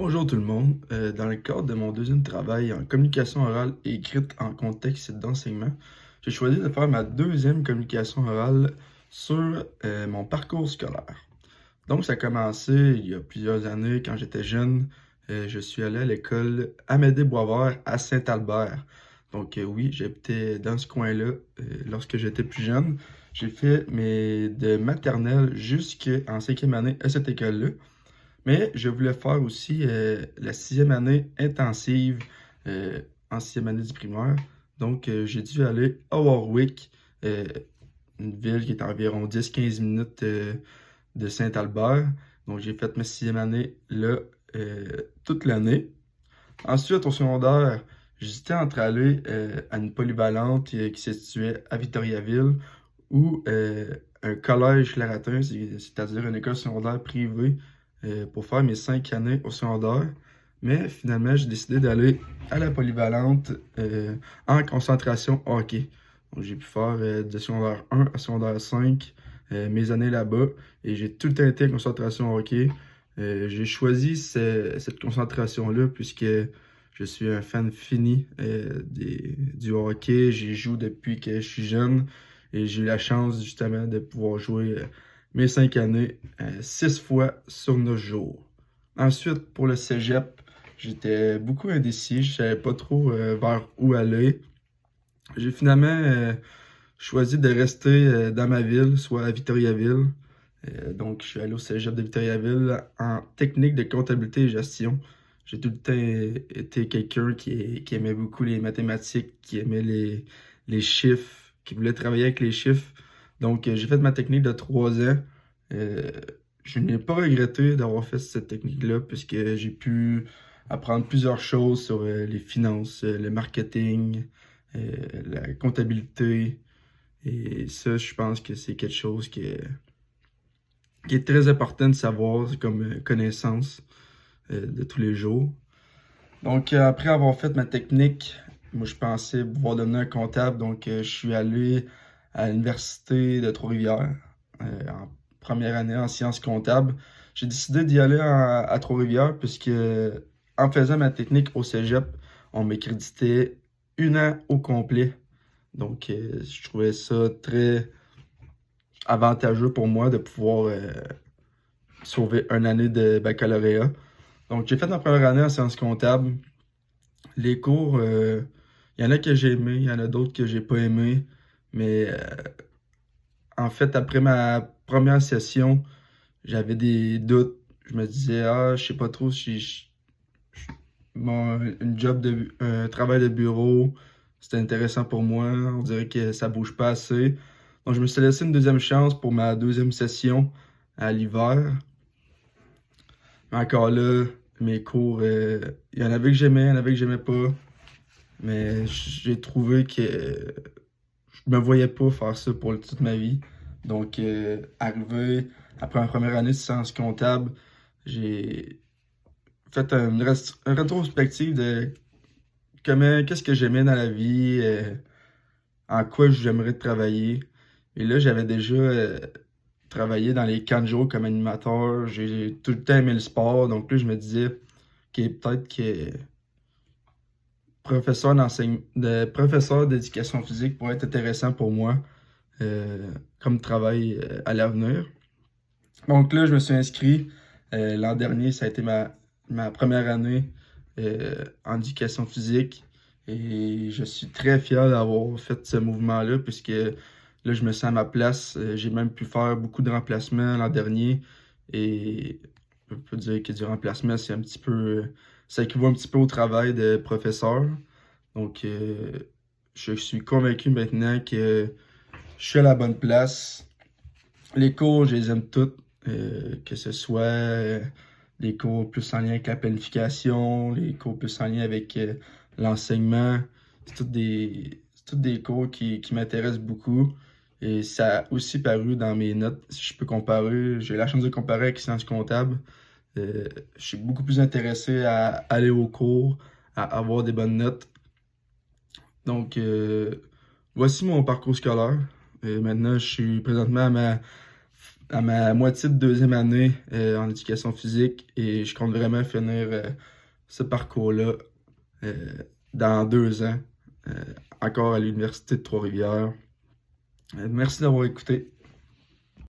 Bonjour tout le monde. Dans le cadre de mon deuxième travail en communication orale et écrite en contexte d'enseignement, j'ai choisi de faire ma deuxième communication orale sur mon parcours scolaire. Donc, ça a commencé il y a plusieurs années quand j'étais jeune. Je suis allé à l'école Amédée Boisvert à Saint-Albert. Donc, oui, j'habitais dans ce coin-là lorsque j'étais plus jeune. J'ai fait de maternelle jusqu'en cinquième année à cette école-là. Mais je voulais faire aussi la sixième année intensive en sixième année du primaire. Donc, j'ai dû aller à Warwick, euh, une ville qui est à environ 10-15 minutes de Saint-Albert. Donc, j'ai fait ma sixième année là toute l'année. Ensuite, au secondaire, j'hésitais entre aller à une polyvalente qui se situait à Victoriaville ou un collège Claratin, c'est-à-dire une école secondaire privée pour faire mes 5 années au secondaire. Mais finalement, j'ai décidé d'aller à la polyvalente en concentration hockey. Donc, j'ai pu faire de secondaire 1 à secondaire 5 mes années là-bas et j'ai tout le temps été en concentration hockey. J'ai choisi cette concentration-là puisque je suis un fan fini du hockey. J'y joue depuis que je suis jeune et j'ai eu la chance justement de pouvoir jouer mes 5 années 6 fois sur 9 jours. Ensuite, pour le cégep, j'étais beaucoup indécis. Je savais pas trop vers où aller. J'ai finalement choisi de rester dans ma ville, soit à Victoriaville. Donc, je suis allé au cégep de Victoriaville en technique de comptabilité et gestion. J'ai tout le temps été quelqu'un qui aimait beaucoup les mathématiques, qui aimait les chiffres, qui voulait travailler avec les chiffres. Donc, j'ai fait ma technique de 3 ans. Euh, je n'ai pas regretté d'avoir fait cette technique-là, puisque j'ai pu apprendre plusieurs choses sur les finances, le marketing, la comptabilité. Et ça, je pense que c'est quelque chose qui est très important de savoir comme connaissance de tous les jours. Donc, après avoir fait ma technique, moi, je pensais pouvoir devenir un comptable. Donc, je suis allé à l'université de Trois-Rivières en première année en sciences comptables. J'ai décidé d'y aller à Trois-Rivières puisque en faisant ma technique au cégep, on m'accréditait 1 an au complet. Donc, je trouvais ça très avantageux pour moi de pouvoir sauver 1 année de baccalauréat. Donc, j'ai fait ma première année en sciences comptables. Les cours, il y en a que j'ai aimé, il y en a d'autres que j'ai pas aimé. Mais en fait, après ma première session, j'avais des doutes. Je me disais, ah, je sais pas trop si un travail de bureau, c'était intéressant pour moi. On dirait que ça bouge pas assez. Donc, je me suis laissé une deuxième chance pour ma deuxième session à l'hiver. Mais encore là, mes cours, il y en avait que j'aimais, il y en avait que j'aimais pas. Mais j'ai trouvé que je me voyais pas faire ça pour toute ma vie. Donc, arrivé après ma première année de sciences comptables, j'ai fait une rétrospective de qu'est-ce que j'aimais dans la vie, en quoi j'aimerais travailler. Et là, j'avais déjà travaillé dans les camps de jour comme animateur. J'ai tout le temps aimé le sport. Donc là, je me disais peut-être que professeur d'éducation physique pourrait être intéressant pour moi comme travail à l'avenir. Donc là, je me suis inscrit. L'an dernier, ça a été ma première année en éducation physique. Et je suis très fier d'avoir fait ce mouvement-là, puisque là, je me sens à ma place. J'ai même pu faire beaucoup de remplacements l'an dernier. Et je peux dire que du remplacement, ça équivaut un petit peu au travail de professeur. Donc, je suis convaincu maintenant que je suis à la bonne place. Les cours, je les aime toutes, que ce soit les cours plus en lien avec la planification, les cours plus en lien avec l'enseignement. C'est tous des cours qui m'intéressent beaucoup. Et ça a aussi paru dans mes notes. Si je peux comparer, j'ai la chance de comparer avec sciences comptables. Je suis beaucoup plus intéressé à aller au cours, à avoir des bonnes notes. Donc, voici mon parcours scolaire. Maintenant, je suis présentement à à ma moitié de deuxième année en éducation physique et je compte vraiment finir ce parcours-là euh, dans 2 ans, encore à l'Université de Trois-Rivières. Merci d'avoir écouté.